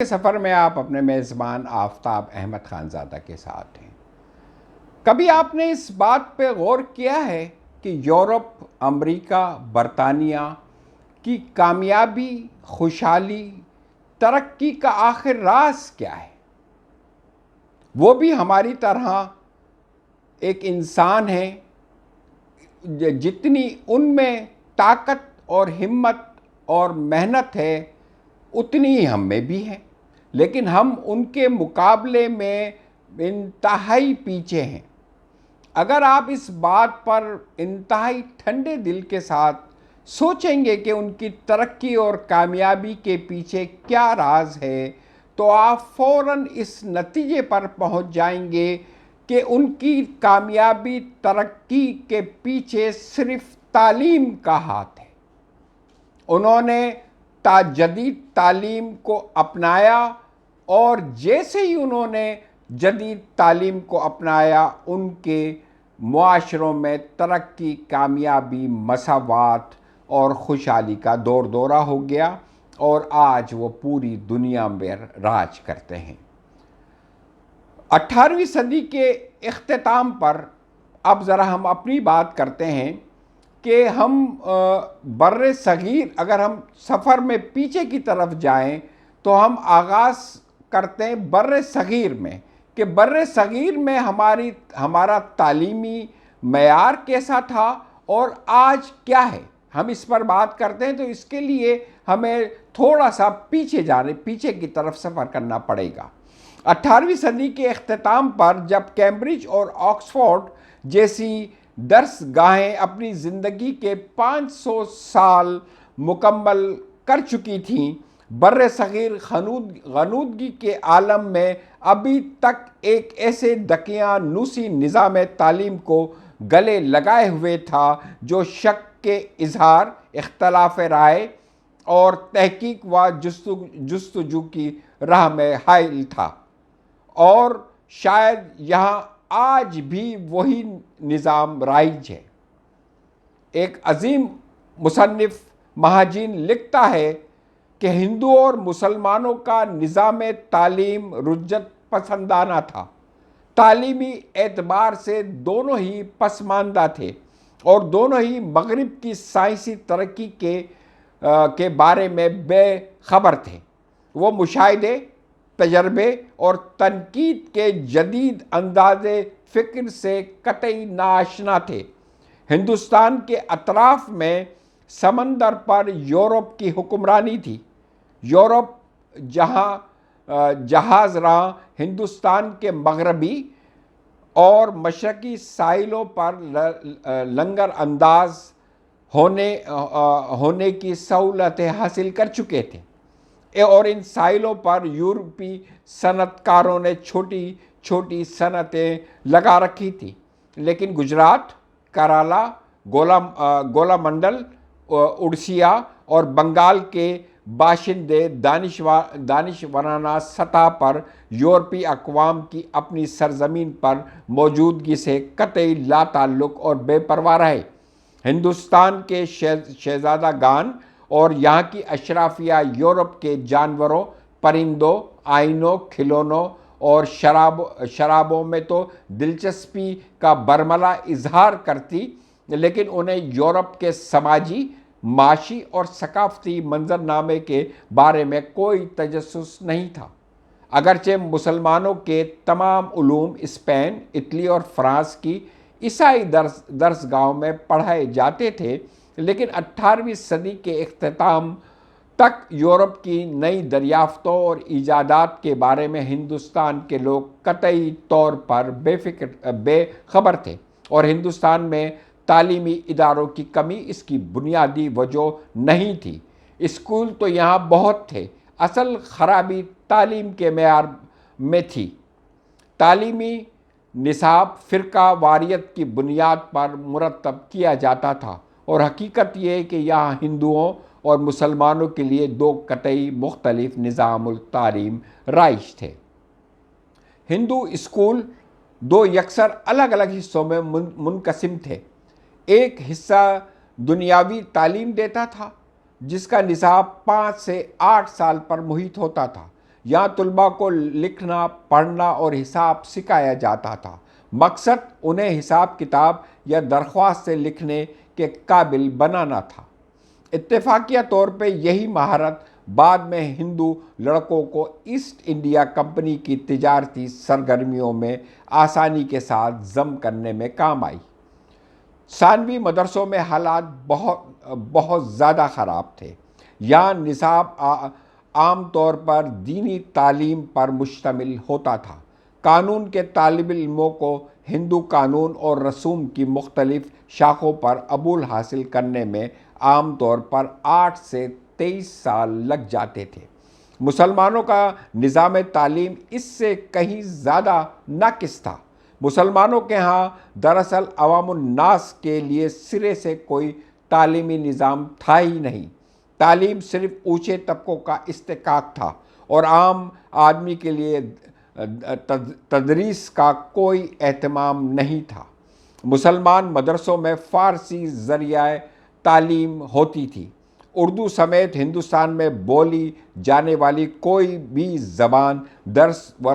کے سفر میں آپ اپنے میزبان آفتاب احمد خانزادہ کے ساتھ ہیں۔ کبھی آپ نے اس بات پہ غور کیا ہے کہ یورپ، امریکہ، برطانیہ کی کامیابی، خوشحالی، ترقی کا آخر راز کیا ہے؟ وہ بھی ہماری طرح ایک انسان ہے، جتنی ان میں طاقت اور ہمت اور محنت ہے اتنی ہی ہم میں بھی ہے، لیکن ہم ان کے مقابلے میں انتہائی پیچھے ہیں۔ اگر آپ اس بات پر انتہائی ٹھنڈے دل کے ساتھ سوچیں گے کہ ان کی ترقی اور کامیابی کے پیچھے کیا راز ہے، تو آپ فوراً اس نتیجے پر پہنچ جائیں گے کہ ان کی کامیابی، ترقی کے پیچھے صرف تعلیم کا ہاتھ ہے۔ انہوں نے جدید تعلیم کو اپنایا، اور جیسے ہی انہوں نے جدید تعلیم کو اپنایا، ان کے معاشروں میں ترقی، کامیابی، مساوات اور خوشحالی کا دور دورہ ہو گیا، اور آج وہ پوری دنیا میں راج کرتے ہیں۔ 18ویں صدی کے اختتام پر اب ذرا ہم اپنی بات کرتے ہیں کہ ہم بر صغیر، اگر ہم سفر میں پیچھے کی طرف جائیں تو ہم آغاز کرتے ہیں بر صغیر میں، کہ بر صغیر میں ہمارا تعلیمی معیار کیسا تھا اور آج کیا ہے۔ ہم اس پر بات کرتے ہیں تو اس کے لیے ہمیں تھوڑا سا پیچھے کی طرف سفر کرنا پڑے گا۔ 18ویں صدی کے اختتام پر جب کیمبرج اور آکسفورڈ جیسی درس گاہیں اپنی زندگی کے 500 سال مکمل کر چکی تھیں، بر صغیر غنودگی کے عالم میں ابھی تک ایک ایسے دقیانوسی نظام تعلیم کو گلے لگائے ہوئے تھا جو شک کے اظہار، اختلاف رائے اور تحقیق و جستجو کی راہ میں حائل تھا، اور شاید یہاں آج بھی وہی نظام رائج ہے۔ ایک عظیم مصنف مہاجین لکھتا ہے کہ ہندو اور مسلمانوں کا نظام تعلیم رجعت پسندانہ تھا، تعلیمی اعتبار سے دونوں ہی پسماندہ تھے، اور دونوں ہی مغرب کی سائنسی ترقی کے بارے میں بے خبر تھے۔ وہ مشاہدے، تجربے اور تنقید کے جدید انداز فکر سے قطعی ناآشنا تھے۔ ہندوستان کے اطراف میں سمندر پر یورپ کی حکمرانی تھی۔ یورپ جہاز راہ ہندوستان کے مغربی اور مشرقی ساحلوں پر لنگر انداز ہونے کی سہولتیں حاصل کر چکے تھے، اور ان ساحلوں پر یورپی صنعت کاروں نے چھوٹی چھوٹی صنعتیں لگا رکھی تھی، لیکن گجرات، کرالا، گولا منڈل، اڑیسہ اور بنگال کے باشندے دانشورانہ سطح پر یورپی اقوام کی اپنی سرزمین پر موجودگی سے قطعی لا تعلق اور بے پرواہ رہے۔ ہندوستان کے شہزادہ گان اور یہاں کی اشرافیہ یورپ کے جانوروں، پرندوں، آئینوں، کھلونوں اور شرابوں میں تو دلچسپی کا برملا اظہار کرتی، لیکن انہیں یورپ کے سماجی، معاشی اور ثقافتی منظرنامے کے بارے میں کوئی تجسس نہیں تھا۔ اگرچہ مسلمانوں کے تمام علوم اسپین، اٹلی اور فرانس کی عیسائی درس گاہوں میں پڑھائے جاتے تھے، لیکن 18ویں صدی کے اختتام تک یورپ کی نئی دریافتوں اور ایجادات کے بارے میں ہندوستان کے لوگ قطعی طور پر بے خبر تھے، اور ہندوستان میں تعلیمی اداروں کی کمی اس کی بنیادی وجہ نہیں تھی۔ اسکول تو یہاں بہت تھے، اصل خرابی تعلیم کے معیار میں تھی۔ تعلیمی نصاب فرقہ واریت کی بنیاد پر مرتب کیا جاتا تھا، اور حقیقت یہ ہے کہ یہاں ہندوؤں اور مسلمانوں کے لیے دو قطعی مختلف نظام التعلیم رائج تھے۔ ہندو اسکول دو یکسر الگ الگ حصوں میں منقسم تھے۔ ایک حصہ دنیاوی تعلیم دیتا تھا، جس کا نصاب 5 سے 8 سال پر محیط ہوتا تھا، یہاں طلباء کو لکھنا، پڑھنا اور حساب سکھایا جاتا تھا۔ مقصد انہیں حساب کتاب یا درخواست سے لکھنے کے قابل بنانا تھا۔ اتفاقیہ طور پہ یہی مہارت بعد میں ہندو لڑکوں کو ایسٹ انڈیا کمپنی کی تجارتی سرگرمیوں میں آسانی کے ساتھ ضم کرنے میں کام آئی۔ ثانوی مدرسوں میں حالات بہت زیادہ خراب تھے۔ یہاں نصاب عام طور پر دینی تعلیم پر مشتمل ہوتا تھا۔ قانون کے طالب علموں کو ہندو قانون اور رسوم کی مختلف شاخوں پر عبور حاصل کرنے میں عام طور پر 8 سے 23 سال لگ جاتے تھے۔ مسلمانوں کا نظام تعلیم اس سے کہیں زیادہ ناقص تھا۔ مسلمانوں کے ہاں دراصل عوام الناس کے لیے سرے سے کوئی تعلیمی نظام تھا ہی نہیں۔ تعلیم صرف اونچے طبقوں کا استحقاق تھا اور عام آدمی کے لیے تدریس کا کوئی اہتمام نہیں تھا۔ مسلمان مدرسوں میں فارسی ذریعہ تعلیم ہوتی تھی۔ اردو سمیت ہندوستان میں بولی جانے والی کوئی بھی زبان درس و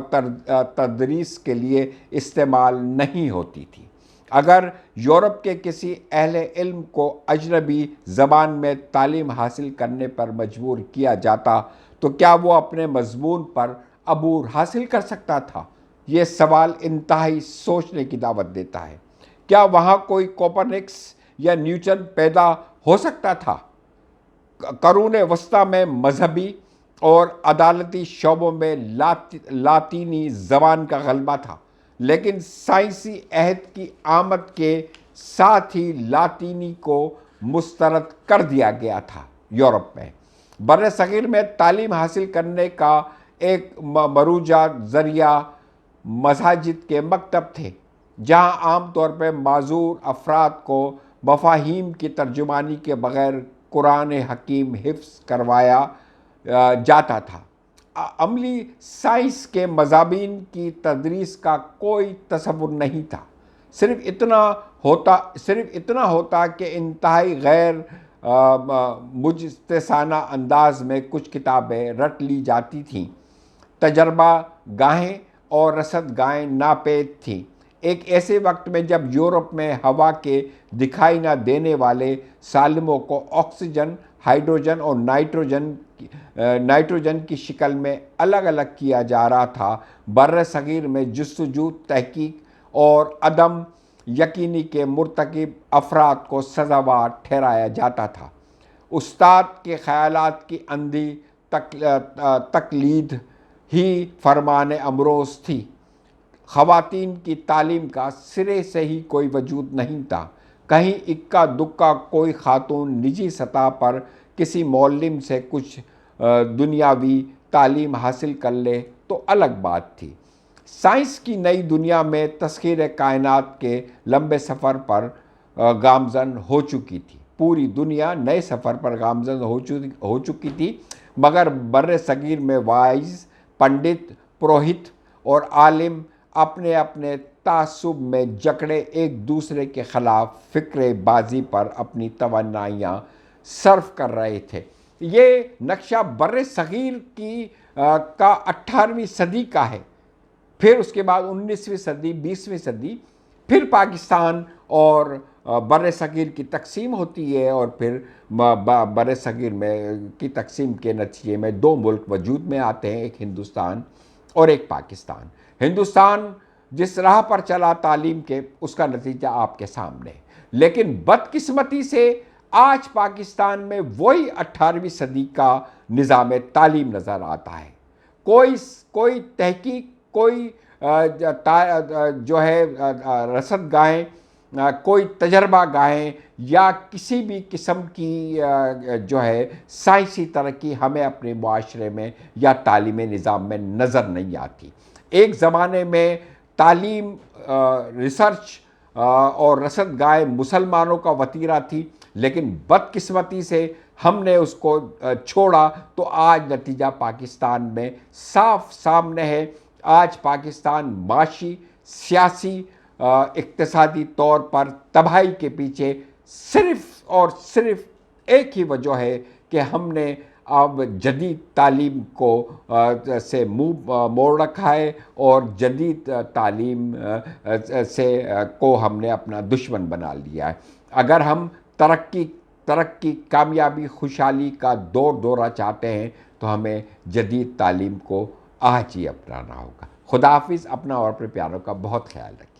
تدریس کے لیے استعمال نہیں ہوتی تھی۔ اگر یورپ کے کسی اہل علم کو اجنبی زبان میں تعلیم حاصل کرنے پر مجبور کیا جاتا تو کیا وہ اپنے مضمون پر عبور حاصل کر سکتا تھا؟ یہ سوال انتہائی سوچنے کی دعوت دیتا ہے۔ کیا وہاں کوئی کوپرنکس یا نیوٹن پیدا ہو سکتا تھا؟ قرون وسطیٰ میں مذہبی اور عدالتی شعبوں میں لاطینی زبان کا غلبہ تھا، لیکن سائنسی عہد کی آمد کے ساتھ ہی لاطینی کو مسترد کر دیا گیا تھا۔ یورپ میں بر صغیر میں تعلیم حاصل کرنے کا ایک مروجہ ذریعہ مساجد کے مکتب تھے، جہاں عام طور پہ معذور افراد کو مفاہیم کی ترجمانی کے بغیر قرآن حکیم حفظ کروایا جاتا تھا۔ عملی سائنس کے مضامین کی تدریس کا کوئی تصور نہیں تھا۔ صرف اتنا ہوتا کہ انتہائی غیر مجتزانہ انداز میں کچھ کتابیں رٹ لی جاتی تھیں۔ تجربہ گاہیں اور رصد گاہیں ناپید تھیں۔ ایک ایسے وقت میں جب یورپ میں ہوا کے دکھائی نہ دینے والے سالموں کو آکسیجن، ہائیڈروجن اور نائٹروجن کی شکل میں الگ الگ کیا جا رہا تھا، بر صغیر میں جستجو، تحقیق اور عدم یقینی کے مرتکب افراد کو سزاوار ٹھہرایا جاتا تھا۔ استاد کے خیالات کی اندھی تقلید ہی فرمان امروز تھی۔ خواتین کی تعلیم کا سرے سے ہی کوئی وجود نہیں تھا۔ کہیں اکا دکا کوئی خاتون نجی سطح پر کسی معلم سے کچھ دنیاوی تعلیم حاصل کر لے تو الگ بات تھی۔ سائنس کی نئی دنیا میں تسخیر کائنات کے لمبے سفر پر گامزن ہو چکی تھی۔ پوری دنیا نئے سفر پر گامزن ہو چکی تھی، مگر بر صغیر میں وائز، پنڈت، پروہت اور عالم اپنے اپنے تعصب میں جکڑے ایک دوسرے کے خلاف فکر بازی پر اپنی توانائیاں صرف کر رہے تھے۔ یہ نقشہ بر صغیر کا 18ویں صدی کا ہے، پھر اس کے بعد 19ویں صدی، 20ویں صدی، پھر پاکستان اور بر صغیر کی تقسیم ہوتی ہے، اور پھر بر صغیر میں کی تقسیم کے نتیجے میں 2 ملک وجود میں آتے ہیں، ایک ہندوستان اور ایک پاکستان۔ ہندوستان جس راہ پر چلا تعلیم کے، اس کا نتیجہ آپ کے سامنے ہے، لیکن بدقسمتی سے آج پاکستان میں وہی 18ویں صدی کا نظام تعلیم نظر آتا ہے۔ کوئی تحقیق، کوئی جو ہے رصد گاہیں، کوئی تجربہ گاہیں یا کسی بھی قسم کی جو ہے سائنسی ترقی ہمیں اپنے معاشرے میں یا تعلیمی نظام میں نظر نہیں آتی۔ ایک زمانے میں تعلیم، ریسرچ اور رصد گاہیں مسلمانوں کا وتیرہ تھی، لیکن بدقسمتی سے ہم نے اس کو چھوڑا تو آج نتیجہ پاکستان میں صاف سامنے ہے۔ آج پاکستان معاشی، سیاسی، اقتصادی طور پر تباہی کے پیچھے صرف اور صرف ایک ہی وجہ ہے کہ ہم نے اب جدید تعلیم کو سے منہ موڑ رکھا ہے اور جدید تعلیم سے کو ہم نے اپنا دشمن بنا لیا ہے۔ اگر ہم ترقی، کامیابی، خوشحالی کا دورہ چاہتے ہیں تو ہمیں جدید تعلیم کو آج ہی اپنانا ہوگا۔ خدا حافظ، اپنا اور اپنے پیاروں کا بہت خیال رکھیں۔